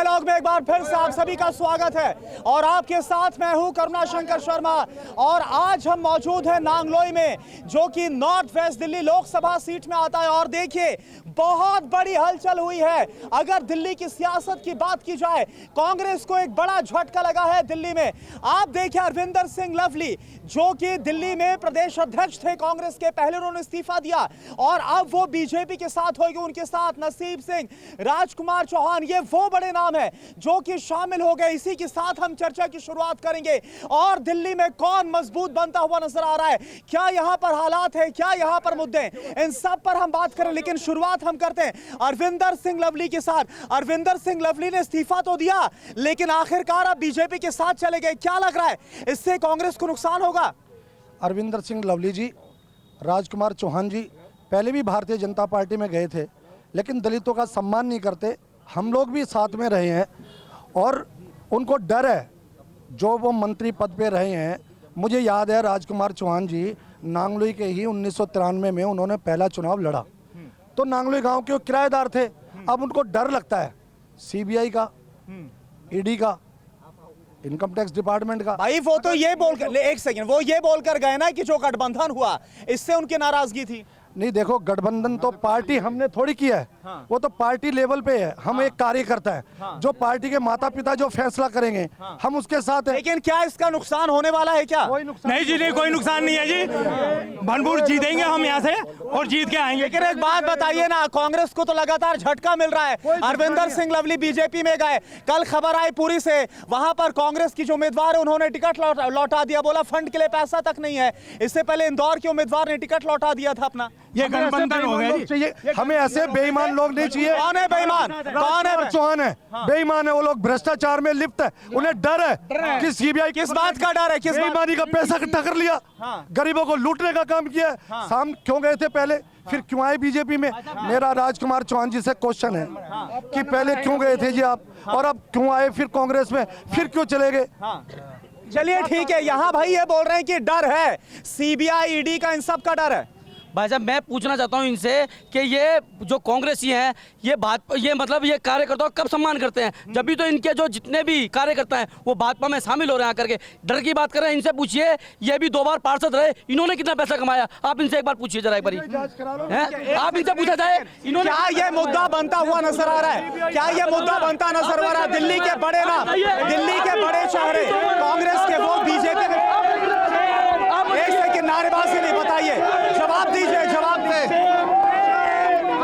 Dialogue में एक बार फिर से आप सभी का स्वागत है और आपके साथ मैं हूं करुणा शंकर शर्मा। और आज हम मौजूद हैं नांगलोई में, जो कि north west Delhi Lok Sabha seat में आता है। और देखिए, बहुत बड़ी हलचल हुई है। अगर दिल्ली की सियासत की बात की जाए, कांग्रेस को एक बड़ा झटका लगा है दिल्ली में। आप देखिए, अरविंदर सिंह लवली जो कि दिल्ली में प्रदेश अध्यक्ष थे कांग्रेस के, पहले उन्होंने इस्तीफा दिया और अब वो बीजेपी के साथ होगी। उनके साथ नसीब सिंह, राजकुमार चौहान, ये वो बड़े नाम है जो कि शामिल हो गए। इसी के साथ हम चर्चा की शुरुआत करेंगे। और दिल्ली में कौन मजबूत बनता हुआ नजर आ रहा है, क्या यहां पर हालात है, क्या यहां पर मुद्दे हैं, इन सब पर हम बात करें। लेकिन शुरुआत हम करते हैं अरविंदर सिंह लवली के साथ। अरविंदर सिंह लवली ने इस्तीफा तो दिया, लेकिन आखिरकार अब बीजेपी के साथ चले गए। क्या लग रहा है, इससे कांग्रेस को नुकसान होगा? अरविंदर सिंह लवली जी, राजकुमार चौहान जी पहले भी भारतीय जनता पार्टी में गए थे, लेकिन दलितों का सम्मान नहीं करते। हम लोग भी साथ में रहे हैं और उनको डर है जो वो मंत्री पद पे रहे हैं। मुझे याद है, राजकुमार चौहान जी नांगलोई के ही 1993 में उन्होंने पहला चुनाव लड़ा, तो नांगलोई गांव के वो किराएदार थे। अब उनको डर लगता है सीबीआई का, ईडी का, इनकम टैक्स डिपार्टमेंट का। भाई वो तो ये बोलकर, एक सेकंड, वो ये बोलकर गए ना कि जो गठबंधन हुआ इससे उनकी नाराजगी थी। नहीं, देखो, गठबंधन तो पार्टी हमने थोड़ी किया है। हाँ। वो तो पार्टी लेवल पे है। हम एक कार्यकर्ता है। हाँ। जो पार्टी के माता पिता जो फैसला करेंगे, हाँ। हम उसके साथ हैं। लेकिन क्या इसका नुकसान होने वाला है? क्या कोई नुकसान नहीं जी, नहीं, कोई नुकसान नहीं है जी। भनपुर जीतेंगे हम यहाँ से और जीत के आएंगे। लेकिन एक बात बताइए ना, कांग्रेस को तो लगातार झटका मिल रहा है। अरविंदर सिंह लवली बीजेपी में गए, कल खबर आई पूरी से, वहां पर कांग्रेस की जो उम्मीदवार है उन्होंने टिकट लौटा दिया, बोला फंड के लिए पैसा तक नहीं है। इससे पहले इंदौर के उम्मीदवार ने टिकट लौटा दिया था अपना। ये गठबंधन हो गया जी। हमें ऐसे बेईमान लोग नहीं चाहिए। कौन है बेईमान? कौन है? चौहान है। बेईमान है वो लोग, भ्रष्टाचार में लिप्त है। उन्हें डर है कि सीबीआई किस बात का डर है? किस बेईमानी का पैसा इकट्ठा कर लिया, गरीबों को लूटने का काम किया। शाम क्यों गए थे पहले, फिर क्यों आए बीजेपी में? मेरा राजकुमार चौहान जी से क्वेश्चन है कि पहले क्यों गए थे जी आप, और अब क्यों आए फिर कांग्रेस में, फिर क्यों चले गए? चलिए ठीक है, यहाँ भाई ये बोल रहे हैं कि डर है, सीबीआई ईडी का, इन सब का डर है। भाई साहब, मैं पूछना चाहता हूं इनसे कि ये जो कांग्रेसी हैं, ये मतलब ये कार्यकर्ताओं का कब सम्मान करते हैं? जब भी तो इनके जो जितने भी कार्यकर्ता हैं वो भाजपा में शामिल हो रहे हैं आकर के। डर की बात कर रहे हैं, इनसे पूछिए। ये भी 2 बार पार्षद रहे, इन्होंने कितना पैसा कमाया, आप इनसे एक बार पूछिए जरा, एक बार आप इनसे पूछा जाए इन्होंने। क्या ये मुद्दा बनता हुआ नजर आ रहा है? क्या ये मुद्दा बनता नजर आ रहा है? दिल्ली के बड़े नाम, दिल्ली के बड़े चेहरे, कांग्रेस के वो बीजेपी में, एक सेकंड, नारेबाजी नहीं, बताइए, जवाब दीजिए, जवाब दीजिए।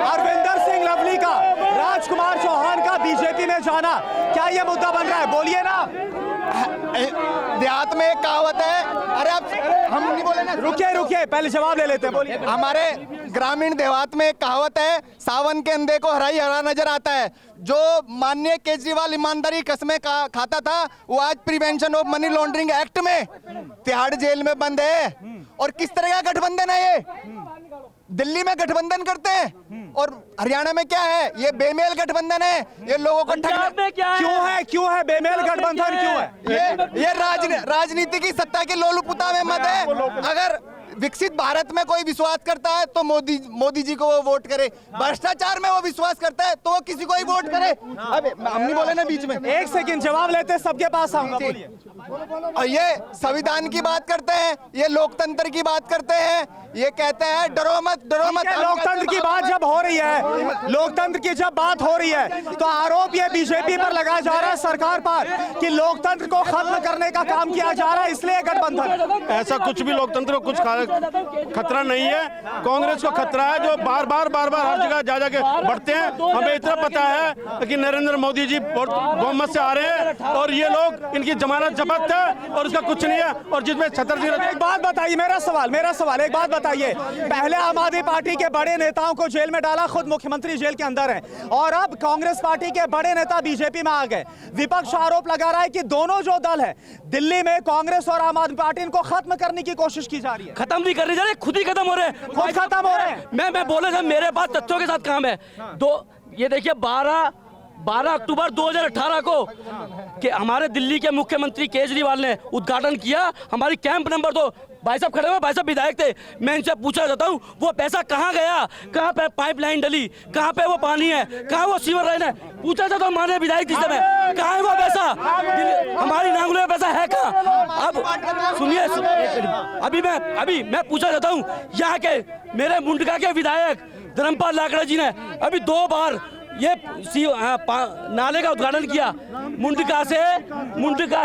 अरविंदर सिंह लवली का, राजकुमार चौहान का बीजेपी में जाना, क्या ये मुद्दा बन रहा है? बोलिए ना। देहात में एक कहावत है, अरे आप हम नहीं बोले ना, रुकिए, पहले जवाब ले लेते हैं, बोलिए। हमारे ग्रामीण देहात में एक कहावत है, सावन के अंधे को हरा ही हरा नजर आता है। जो माननीय केजरीवाल ईमानदारी कस्में खाता था, वो आज prevention of money laundering act में तिहाड़ जेल में बंद है। और किस तरह का गठबंधन है ये? दिल्ली में गठबंधन करते हैं और हरियाणा में क्या है? ये बेमेल गठबंधन है। ये लोगों को क्यों है बेमेल गठबंधन? क्यों है ये राजनीति की सत्ता की लोलुपता में मत है। अगर विकसित भारत में कोई विश्वास करता है तो मोदी जी को वो वोट करे। भ्रष्टाचार में वो विश्वास करता है तो वो किसी को ही वोट करे। अब हम नहीं बोले ना बीच में। एक सेकंड, जवाब लेते हैं, सबके पास आऊंगा, बोलिए। और ये संविधान की बात करते हैं, ये लोकतंत्र की बात करते हैं, ये कहते हैं डरो मत, डरो मत। लोकतंत्र की बात जब हो रही है, लोकतंत्र की जब बात हो रही है, तो आरोप ये बीजेपी पर लगाया जा रहा है, सरकार पर, कि लोकतंत्र को खत्म करने का काम किया जा रहा है, इसलिए गठबंधन। ऐसा कुछ भी लोकतंत्र को कुछ खतरा नहीं है। कांग्रेस को खतरा है जो बार बार हर जगह जा जाके बढ़ते हैं। हमें इतना पता है कि नरेंद्र मोदी जी बहुमत से आ रहे हैं और ये लोग, इनकी जमानत जब्त है और उसका कुछ नहीं है। और जिसमें छतरपुर, एक बात बताइए, मेरा सवाल, एक बात बताइए, पहले आम आदमी पार्टी के बड़े नेताओं को जेल में डाला, खुद मुख्यमंत्री जेल के अंदर है, और अब कांग्रेस पार्टी के बड़े नेता बीजेपी में आ गए। विपक्ष आरोप लगा रहा है कि दोनों जो दल है दिल्ली में, कांग्रेस और आम आदमी पार्टी, इनको खत्म करने की कोशिश की जा रही है। खत्म नहीं कर रही जा रहे, खुद ही खत्म हो रहे हैं, खुद खत्म हो रहे हैं। मैं बोले थे, मेरे पास तथ्यों के साथ काम है। ये देखिए, 12 अक्टूबर 2018 को कि हमारे दिल्ली के मुख्यमंत्री केजरीवाल ने उद्घाटन किया हमारी कैंप नंबर 2। भाई साहब खड़े हुए, भाई साहब विधायक थे। मैं इनसे पूछना चाहता हूँ वो पैसा कहाँ गया, कहाँ पे पाइपलाइन डली, कहाँ पे वो पानी है, कहाँ वो सीवर लाइन है। पूछना चाहता हूँ माननीय विधायक जी से मैं, कहाँ है वो पैसा? हमारी नांगलों में पैसा है कहाँ? अब सुनिए, अभी मैं पूछना चाहता हूँ यहाँ के मेरे मुंडका के विधायक धर्मपाल लाकड़ा जी ने अभी 2 बार ये नाले का उद्घाटन किया, मुंडका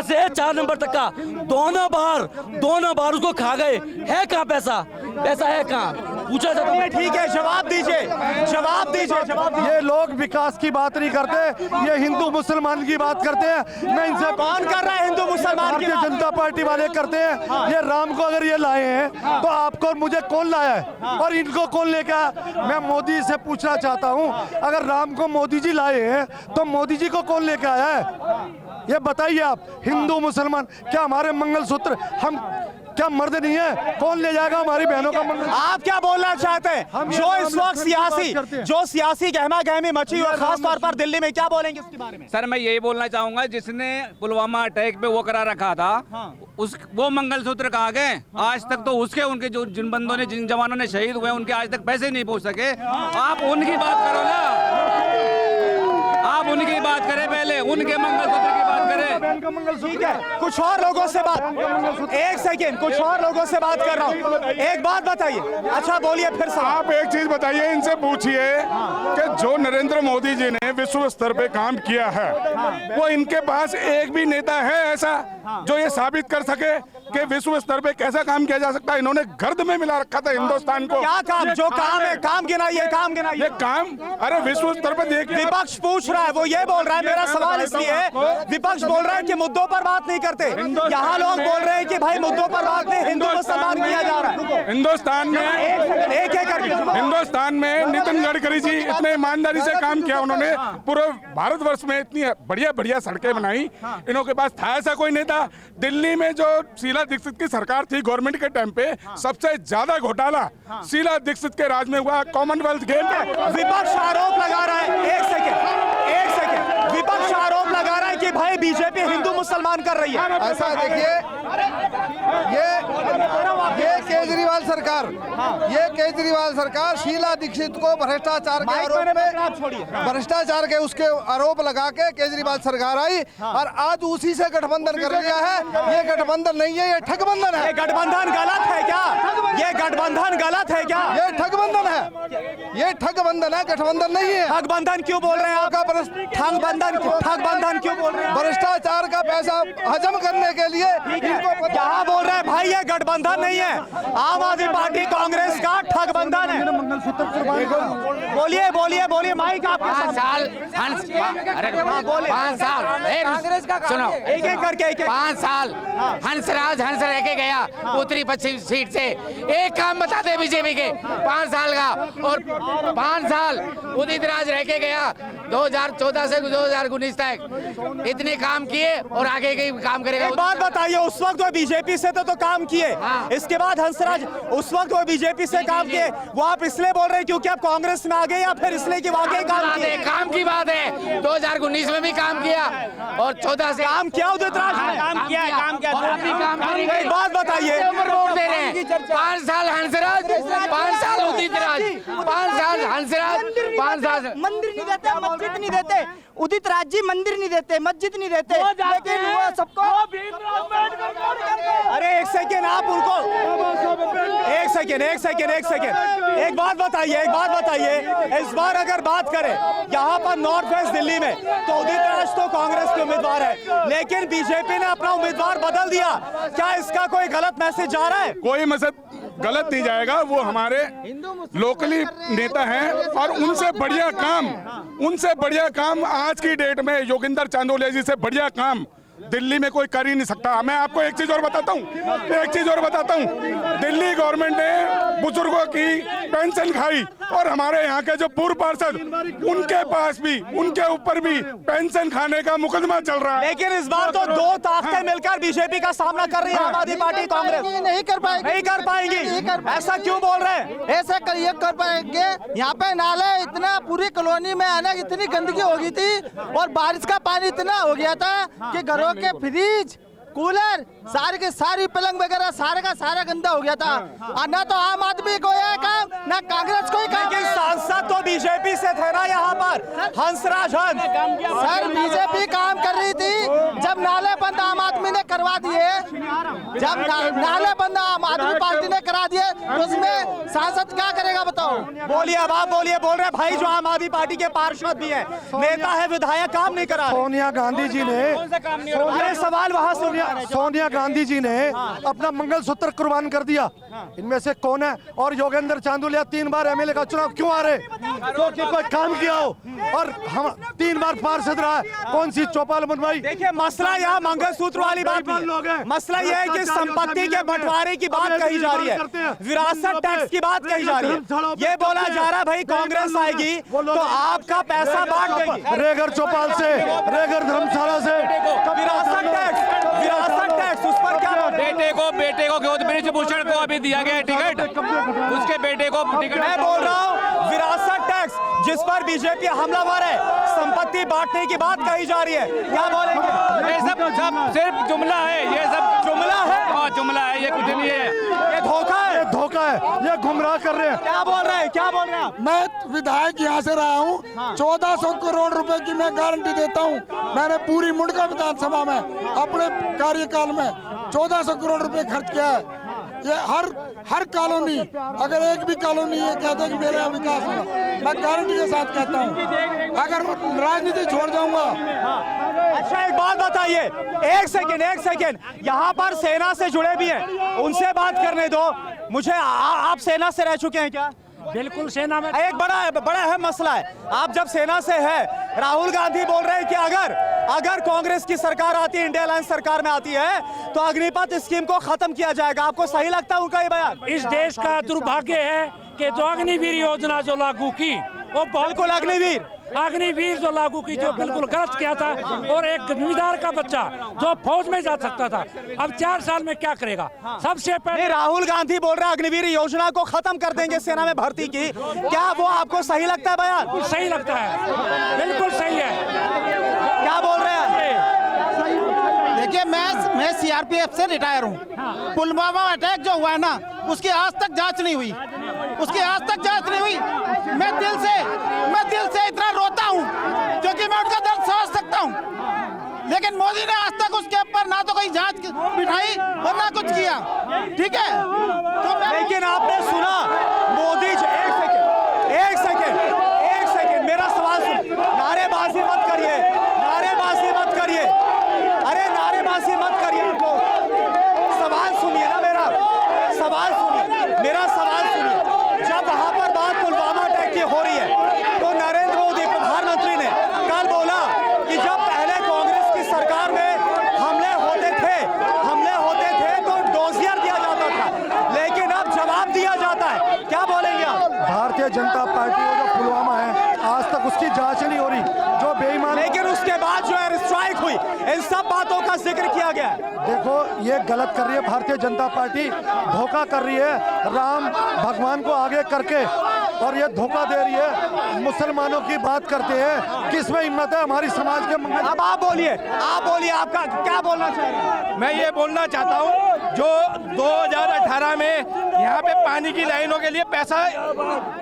से 4 नंबर तक का। दोनों बार उसको खा गए। है कहाँ पैसा है कहाँ? पूछा जाता है। ठीक है, जवाब दीजिए। ये लोग विकास की बात नहीं करते, ये हिंदू मुसलमान की बात करते हैं। मैं इनसे कौन कर रहा है हिंदू मुसलमान की भारतीय बात? जनता पार्टी वाले करते हैं। ये राम को अगर ये लाए हैं तो आपको और मुझे कौन लाया है और इनको कौन लेके आया? मैं मोदी से पूछना चाहता हूँ, अगर राम को मोदी जी लाए हैं तो मोदी जी को कौन लेके आया है? ये बताइए आप। हिंदू मुसलमान क्या हमारे मंगलसूत्र हम क्या मर्द नहीं है? कौन ले जाएगा हमारी बहनों का मंगल? आप क्या बोलना चाहते हैं? जो इस वक्त सियासी गहमा गहमी मची हुई है, खास तौर पर दिल्ली में, क्या बोलेंगे इसके बारे में? सर मैं यही बोलना चाहूंगा, जिसने पुलवामा अटैक पे वो करा रखा था, वो मंगलसूत्र कहाँ गए? आज तक तो उसके उनके जो जिन बंदों ने जिन जवानों ने शहीद हुए उनके आज तक पैसे नहीं पहुंच सके। आप उनकी बात करो ना, आप उनकी बात करें, पहले उनके मंगलसूत्र की बात करें। ठीक है, कुछ और लोगों से बात, एक सेकेंड, कुछ और लोगों से बात कर रहा हूँ। एक बात बताइए। अच्छा बोलिए फिर से। आप एक चीज बताइए, इनसे पूछिए कि जो नरेंद्र मोदी जी ने विश्व स्तर पे काम किया है, वो इनके पास एक भी नेता है ऐसा जो ये साबित कर सके कि विश्व स्तर पे कैसा काम किया जा सकता है? इन्होंने गर्द में मिला रखा था हिंदुस्तान को। क्या काम? जो काम है, काम गिनाइए। ये काम, अरे विश्व स्तर पे देखिए। विपक्ष पूछ रहा है, वो ये बोल रहा है, मेरा सवाल इसलिए है, विपक्ष बोल रहा है कि मुद्दों पर बात नहीं करते। यहाँ लोग बोल रहे हैं कि भाई मुद्दों पर बात नहीं, हिंदू मुसलमान किया जा रहा है। हिंदुस्तान में नितिन गडकरी जी इतने ईमानदारी से काम किया उन्होंने, पूरे भारतवर्ष में इतनी बढ़िया बढ़िया सड़कें बनाई। इनके पास था ऐसा कोई नेता? दिल्ली में जो शीला दीक्षित की सरकार थी गवर्नमेंट के टाइम पे, सबसे ज्यादा घोटाला शीला दीक्षित के राज में हुआ। कॉमनवेल्थ गेम में विपक्ष आरोप लगा रहा है, एक सेकेंड, विपक्ष आरोप लगा रहा है कि भाई बीजेपी हिंदू मुसलमान कर रही है। ऐसा देखिए, ये केजरीवाल सरकार शीला दीक्षित को भ्रष्टाचार के भ्रष्टाचार के उसके आरोप लगा के केजरीवाल सरकार आई और आज उसी से गठबंधन कर लिया है। ये गठबंधन नहीं है, ये ठगबंधन है। ये गठबंधन गलत है क्या? ये गठबंधन गलत है क्या? ये ठगबंधन है, ये ठगबंधन है, गठबंधन नहीं है। ठगबंधन क्यों बोल रहे हैं आप? ठगबंधन क्यों बोल रहे हैं? भ्रष्टाचार का पैसा हजम करने के लिए इनको क्या बोल रहे हैं भाई? ये गठबंधन नहीं है, आम आदमी पार्टी कांग्रेस का ठगबंधन है। बोलिए माइक आपके 5 साल कांग्रेस का सुनो, एक करके 5 साल हंसराज रह के गया उत्तरी पश्चिम सीट से। एक काम बता दे बीजेपी के 5 साल का, और 5 साल उदित राज रह के गया 2014 से 2019 तक। इतने काम किए और आगे के काम करेगा। एक बात बताइए, उस वक्त वो बीजेपी से तो काम किए, इसके बाद हंसराज उस वक्त वो बीजेपी से काम किए, वो आप इसलिए बोल रहे हैं क्योंकि आप कांग्रेस में आ गए या फिर इसलिए कि वाकई काम किए? काम की बात है, 2019 में भी काम किया और 14 से काम किया उदित राज ने? काम किया और अभी काम करेंगे। एक बात बताइए, वोट दे रहे हैं 5 साल हंसराज, 5 साल उदित राज, 5 साल हंसराज, 5 साल मंदिर नहीं देते, मस्जिद नहीं देते। उदित राज जी मंदिर नहीं देते, मस्जिद नहीं देते, लेकिन वो सबको। अरे एक सेकेंड, आप उनको एक सेकेंड एक बात बताइए, इस बार अगर बात करें यहाँ पर नॉर्थ वेस्ट दिल्ली में तो उदित राज तो कांग्रेस के उम्मीदवार है, लेकिन बीजेपी ने अपना उम्मीदवार बदल दिया। क्या इसका कोई गलत मैसेज जा रहा है? कोई मैसेज गलत नहीं जाएगा। वो हमारे लोकली नेता हैं और उनसे बढ़िया काम आज की डेट में योगिंदर चांदोलिया जी से बढ़िया काम दिल्ली में कोई कर ही नहीं सकता। मैं आपको एक चीज और बताता हूँ, दिल्ली गवर्नमेंट ने बुजुर्गों की पेंशन खाई और हमारे यहाँ के जो पूर्व पार्षद उनके पास भी, उनके ऊपर भी पेंशन खाने का मुकदमा चल रहा है। लेकिन इस बार तो दो ताकतें मिलकर बीजेपी का सामना कर रही है, आम आदमी पार्टी कांग्रेस नहीं कर पाएगी, नहीं कर पाएंगी। ऐसा क्यों बोल रहे हैं? ऐसा करिए कर पाएंगे। यहाँ पे नाले इतना, पूरी कॉलोनी में आना इतनी गंदगी हो गई थी और बारिश का पानी इतना हो गया था कि घरों के फ्रिज, कूलर, सारे के सारी पलंग वगैरह सारे का सारा गंदा हो गया था। और ना तो आम आदमी को यह काम, ना कांग्रेस को ही काम। लेकिन सांसद तो बीजेपी से थे ना यहाँ पर, हंसराज हंस। सर बीजेपी काम कर रही थी, जब नाले बंद आम आदमी ने करवा दिए, जब नाले बंद आम आदमी पार्टी ने करा दिए तो उसमें सांसद क्या करेगा बताओ? बोलिए, अब आप बोलिए। बोल रहे भाई जो आम आदमी पार्टी के पार्षद भी है, नेता है, विधायक, काम नहीं करा। सोनिया गांधी जी ने, अरे सवाल वहाँ सोनिया गांधी जी ने अपना मंगलसूत्र कुर्बान कर दिया। इनमें से कौन है? और योगेंद्र चांदुलिया 3 बार एमएलए का चुनाव क्यों आ रहे? क्योंकि कोई काम किया हो। और हम 3 बार पार्षद रहा है, कौन सी चौपाल बनवाई? देखिए मसला यहाँ मंगलसूत्र वाली बात नहीं है। मसला यह है कि संपत्ति के बंटवारे की बात कही जा रही है, विरासत टैक्स की बात कही जा रही है। ये बोला जा रहा है भाई कांग्रेस आएगी तो आपका पैसा बांट देगी, रेगर चौपाल से, रेगर धर्मशाला से। विरासत टैक्स उस पर क्या? बेटे को ब्रिजभूषण को अभी दिया गया टिकट, उसके बेटे को टिकट। मैं बोल रहा हूँ विरासत टैक्स जिस पर बीजेपी हमलावर है, संपत्ति बांटने की बात कही जा रही है, क्या बोलेंगे? ये सब सिर्फ जुमला है, ये सब जुमला है। हाँ जुमला है, ये कुछ नहीं है, ये धोखा है, धोखा है, ये गुमराह कर रहे हैं। क्या बोल रहे हैं, क्या बोल रहे हैं आप? मैं विधायक यहाँ से रहा हूँ, 1400 करोड़ रुपए की मैं गारंटी देता हूँ। मैंने पूरी मुंडका विधानसभा में अपने कार्यकाल में 1400 करोड़ रुपए खर्च किया है। ये हर कॉलोनी, अगर एक भी कॉलोनी ये कहते हैं कि मेरे यहाँ विकास हुआ, मैं गारंटी के साथ कहता हूँ। अगर राजनीति छोड़ जाऊंगा। अच्छा एक बात बताइए, एक सेकेंड, यहाँ पर सेना से जुड़े भी हैं, उनसे बात करने दो मुझे। आप सेना से रह चुके हैं क्या? बिल्कुल सेना में। एक बड़ा अहम मसला है, आप जब सेना से है, राहुल गांधी बोल रहे हैं कि अगर कांग्रेस की सरकार आती है, इंडिया अलायंस सरकार में आती है तो अग्निपथ स्कीम को खत्म किया जाएगा। आपको सही लगता है उनका ये बयान? इस देश का दुर्भाग्य है कि जो अग्निवीर योजना जो लागू की वो बिल्कुल अग्निवीर जो लागू की, जो बिल्कुल गलत किया था। और एक जमींदार का बच्चा जो फौज में जा सकता था, अब 4 साल में क्या करेगा? सबसे पहले राहुल गांधी बोल रहे हैं अग्निवीर योजना को खत्म कर देंगे सेना में भर्ती की, क्या वो आपको सही लगता है बयान? सही लगता है, बिल्कुल सही है। क्या बोल रहे हैं? देखिए मैं सीआरपीएफ से रिटायर हूँ। पुलवामा अटैक जो हुआ है ना, उसकी आज तक जांच नहीं हुई, मैं दिल से इतना रोता हूँ क्योंकि मैं उनका दर्द समझ सकता हूँ। लेकिन मोदी ने आज तक उसके ऊपर ना तो कोई जांच बिठाई और ना कुछ किया। ठीक है, तो लेकिन आपने सुना मोदी जी, एक सेकेंड मेरा सवाल सुन। नारेबाजी मत करिए, अरे नारेबाजी मत करिए। आप लोग सवाल सुनिए ना, मेरा सवाल सुनिए। जब वहां पर बात पुलवामा अटैक की हो रही है तो नरेंद्र मोदी प्रधानमंत्री ने कल बोला कि जब पहले कांग्रेस की सरकार में हमले होते थे तो डोजियर दिया जाता था, लेकिन अब जवाब दिया जाता है। क्या बोलेंगे आप? भारतीय जनता पार्टी और जो पुलवामा है, आज तक उसकी जांच नहीं हो रही, जो बेईमान। लेकिन उसके बाद जो एयर स्ट्राइक हुई, इन सब बातों का जिक्र किया गया है। देखो ये गलत कर रही है भारतीय जनता पार्टी, धोखा कर रही है राम भगवान को आगे करके, और ये धोखा दे रही है। मुसलमानों की बात करते हैं, किसमें हिम्मत है हमारी समाज के मंगल? अब आप बोलिए, आपका क्या बोलना चाहिए? मैं ये बोलना चाहता हूँ, जो 2018 में यहाँ पे पानी की लाइनों के लिए पैसा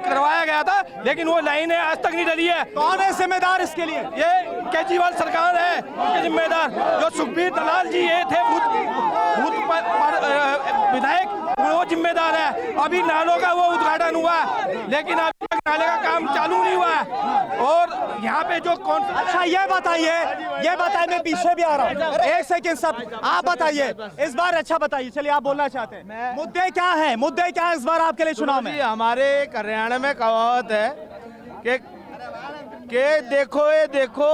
करवाया गया था, लेकिन वो लाइनें आज तक नहीं डली है। कौन है जिम्मेदार इसके लिए? ये केजरीवाल सरकार है उनके जिम्मेदार। जो सुखबीर दलाल जी ये थे भूत विधायक, वो जिम्मेदार है। अभी नालों का वो उद्घाटन हुआ, लेकिन अभी तक नाले का काम चालू नहीं हुआ है। और यहाँ पे जो अच्छा ये बताइए, मैं पीछे भी आ रहा हूँ, एक सेकंड सब आप बताइए इस बार। अच्छा बताइए, चलिए आप बोलना चाहते हैं, मुद्दे क्या है इस बार आपके लिए चुनाव में? हमारे हरियाणा में कहावत है कि देखो ये देखो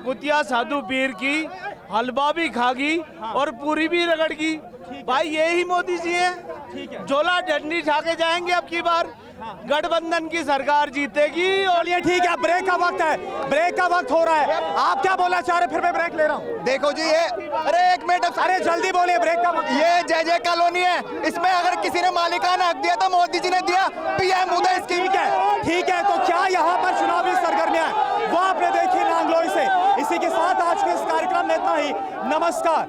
कुतिया साधु पीर की, हलवा भी खागी और पूरी भी रगड़गी। भाई यही मोदी जी है, झोला डंडी छा के जाएंगे अब की बार, गठबंधन की सरकार जीतेगी। और ये ठीक है, ब्रेक का वक्त है, ब्रेक का वक्त हो रहा है। आप क्या बोलना चाह रहे, फिर मैं ब्रेक ले रहा हूँ। देखो जी ये, अरे एक मिनट, अरे जल्दी बोलिए, ब्रेक का वक्त। ये जय जय कॉलोनी है, इसमें अगर किसी ने मालिकाना हक दिया तो मोदी जी ने दिया, पीएम उदय स्कीम। ठीक है, तो क्या यहाँ पर चुनावी सरगर्मियां वो आपने देखी नांगलोई से। इसी के साथ आज के इस कार्यक्रम में इतना ही। नमस्कार।